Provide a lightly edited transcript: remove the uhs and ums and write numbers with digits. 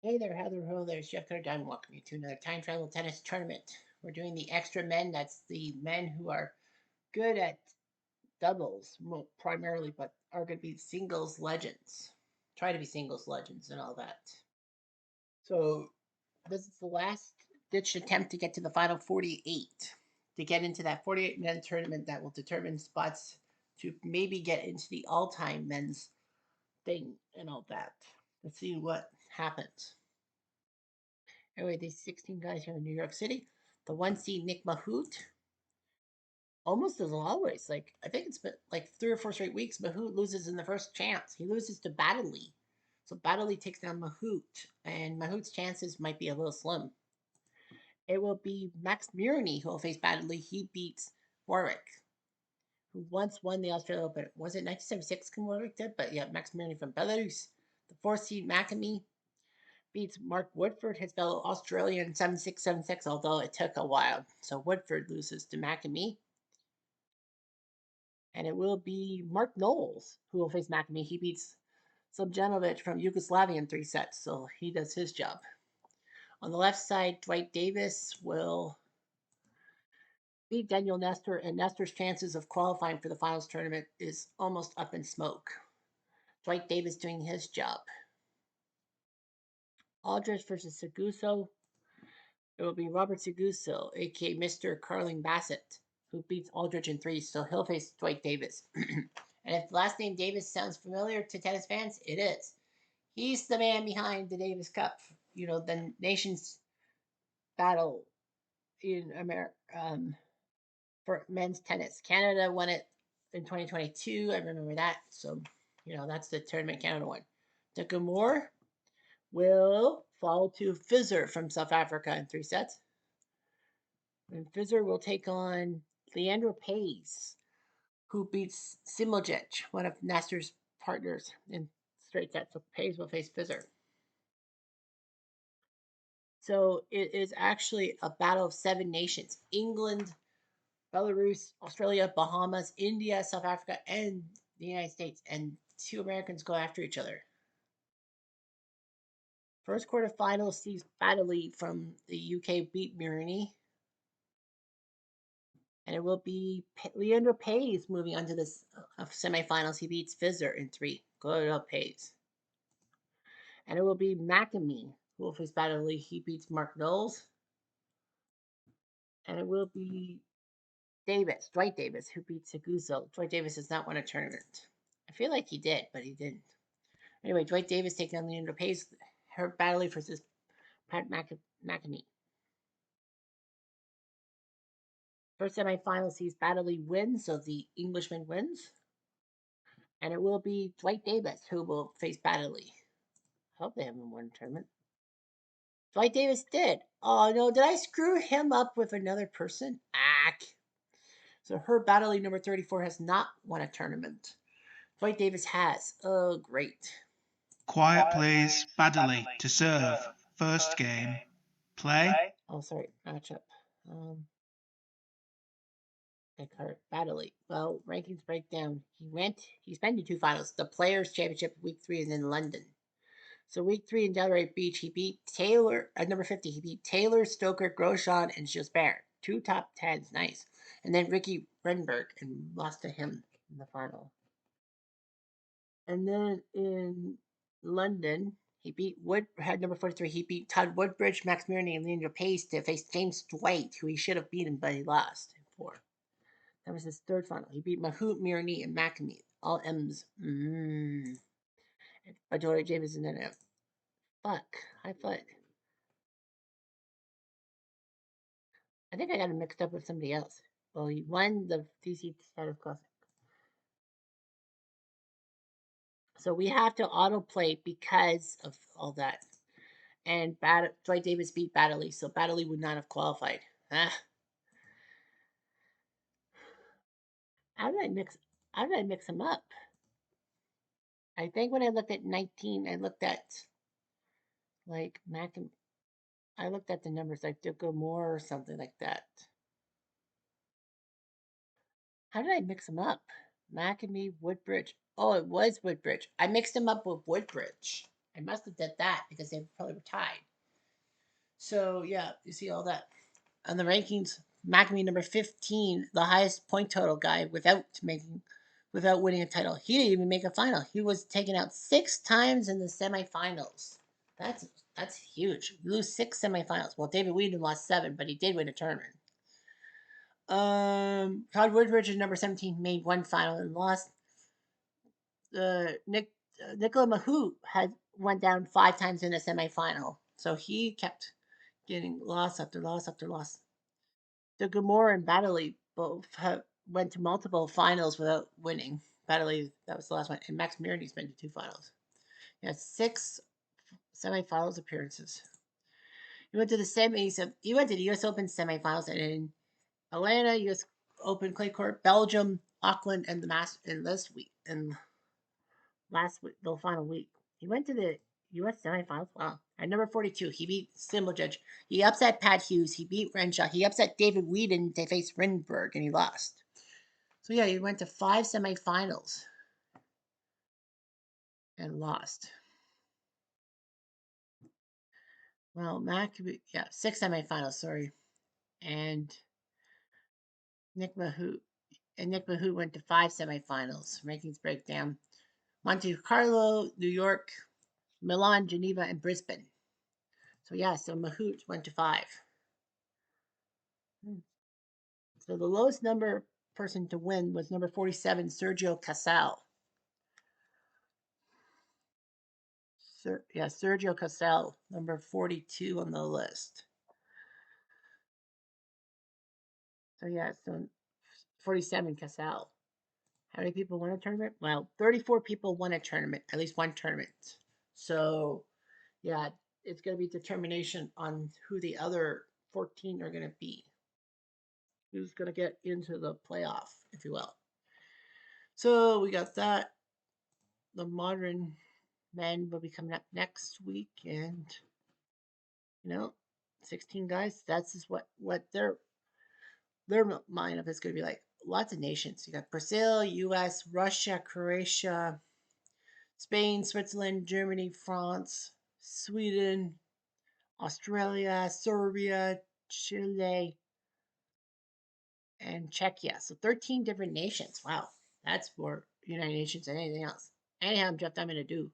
Hey there, Heather. Hello, there's Jeff Cutter. I'm welcoming you to another time travel tennis tournament. We're doing the extra men. That's the men who are good at doubles primarily, but are going to be singles legends. Try to be singles legends and all that. So this is the last ditch attempt to get to the final 48 to get into that 48 men tournament that will determine spots to maybe get into the all-time men's thing and all that. Let's see what happens. Anyway, these 16 guys here in New York City. The one seed Nick Mahut, almost as always. Like I think it's been like 3 or 4 straight weeks. Mahut loses in the first chance. He loses to Baddeley. So Baddeley takes down Mahut, and Mahut's chances might be a little slim. It will be Max Mirny who will face Baddeley. He beats Warwick, who once won the Australian Open. Was it 1976 Warwick did? But yeah, Max Mirny from Belarus. The 4th seed McAmey beats Mark Woodford, his fellow Australian, 7-6, 7-6, although it took a while. So Woodford loses to McAmey. And it will be Mark Knowles who will face McAmey. He beats Subjanovic from Yugoslavia in 3 sets, so he does his job. On the left side, Dwight Davis will beat Daniel Nestor, and Nestor's chances of qualifying for the finals tournament is almost up in smoke. Dwight Davis doing his job. Aldrich versus Seguso. It will be Robert Seguso, aka Mr. Carling Bassett, who beats Aldrich in 3, so he'll face Dwight Davis. And if the last name Davis sounds familiar to tennis fans, it is. He's the man behind the Davis Cup, the nation's battle in America for men's tennis. Canada won it in 2022. I remember that. So, that's the tournament Canada won. De Gamore will fall to Fizzer from South Africa in 3 sets. And Fizzer will take on Leandro Paes, who beats Simojic, one of Nestor's partners, in straight sets. So Paes will face Fizzer. So it is actually a battle of 7 nations: England, Belarus, Australia, Bahamas, India, South Africa, and the United States. And 2 Americans go after each other. First quarterfinal sees Baddeley from the UK beat Mirny. And it will be Leandro Paes moving on to this semifinals. He beats Fizzer in 3. Good up Paes. And it will be McAmey who will face Baddeley. He beats Mark Knowles. And it will be Dwight Davis, who beats Seguso. Dwight Davis has not won a tournament. I feel like he did, but he didn't. Anyway, Dwight Davis taking on Leandro Paes. Her Baddeley versus Pat McAmey. First semifinal sees Baddeley win, so the Englishman wins. And it will be Dwight Davis who will face Baddeley. I hope they haven't won a tournament. Dwight Davis did. Oh no, did I screw him up with another person? Ack. So her Baddeley number 34 has not won a tournament. Dwight Davis has. Oh, great. Quiet please. Baddeley to serve. First game. Play. Oh, sorry. Matchup. Descartes, Baddeley. Well, rankings breakdown. He's been to 2 finals. The Players' Championship week 3 is in London. So week 3 in Delray Beach, he beat Taylor at number 50. He beat Taylor, Stoker, Grosjean, and Gisbert. 2 top 10s, nice. And then Ricky Renberg, and lost to him in the final. And then in London, he beat had number 43. He beat Todd Woodbridge, Max Mirny, and Leandro Paes to face James Dwight, who he should have beaten, but he lost in 4. That was his 3rd final. He beat Mahut, Mirny, and McAmey. All M's. Adore James and then fuck. I thought. I think I got him mixed up with somebody else. Well, he won the DC Status Classic. So we have to autoplay because of all that. And Dwight Davis beat Baddeley, so Baddeley would not have qualified. Ah. How did I mix them up? I think when I looked at 19, I looked at like I looked at the numbers like Duco Moore or something like that. How did I mix them up? McAmey, Woodbridge. Oh, it was Woodbridge. I mixed them up with Woodbridge. I must have did that because they probably were tied. So yeah, you see all that. On the rankings, McAfee number 15, the highest point total guy without winning a title. He didn't even make a final. He was taken out 6 times in the semifinals. That's that's huge. You lose 6 semifinals. Well, David Wheaton lost 7, but he did win a tournament. Todd Woodbridge, number 17, made one final and lost. Nicola Mahut had went down 5 times in a semifinal, so he kept getting loss after loss after loss. The Gamora and Baddeley went to multiple finals without winning. Baddeley, that was the last one, and Max Mirny's been to 2 finals. He has 6 semifinals appearances. He went to the semis. He went to the U.S. Open semifinals and in Atlanta, U.S. Open clay court, Belgium, Auckland, and the in this week and last week, the final week. He went to the U.S. semifinals. Wow. At number 42, he beat Simblejudge. He upset Pat Hughes. He beat Renshaw. He upset David Wheaton to face Rinberg, and he lost. So, yeah, he went to 5 semifinals and lost. Well, Mac, yeah, 6 semifinals, sorry. And Nick Mahut. And Nick Mahut went to 5 semifinals. Rankings breakdown. Monte Carlo, New York, Milan, Geneva, and Brisbane. So, yeah, so Mahut went to 5. So the lowest number person to win was number 47, Sergio Casal. Sergio Casal, number 42 on the list. So yeah, so 47 Casal. How many people won a tournament? Well, 34 people won a tournament, at least one tournament. So yeah, it's going to be determination on who the other 14 are going to be. Who's going to get into the playoff, if you will. So we got that. The modern men will be coming up next week, and 16 guys. That's just what their mind of it's going to be like. Lots of nations. You got Brazil, U.S., Russia, Croatia, Spain, Switzerland, Germany, France, Sweden, Australia, Serbia, Chile, and Czechia. So 13 different nations. Wow, that's more United Nations than anything else. Anyhow, Jeff, I'm going to do.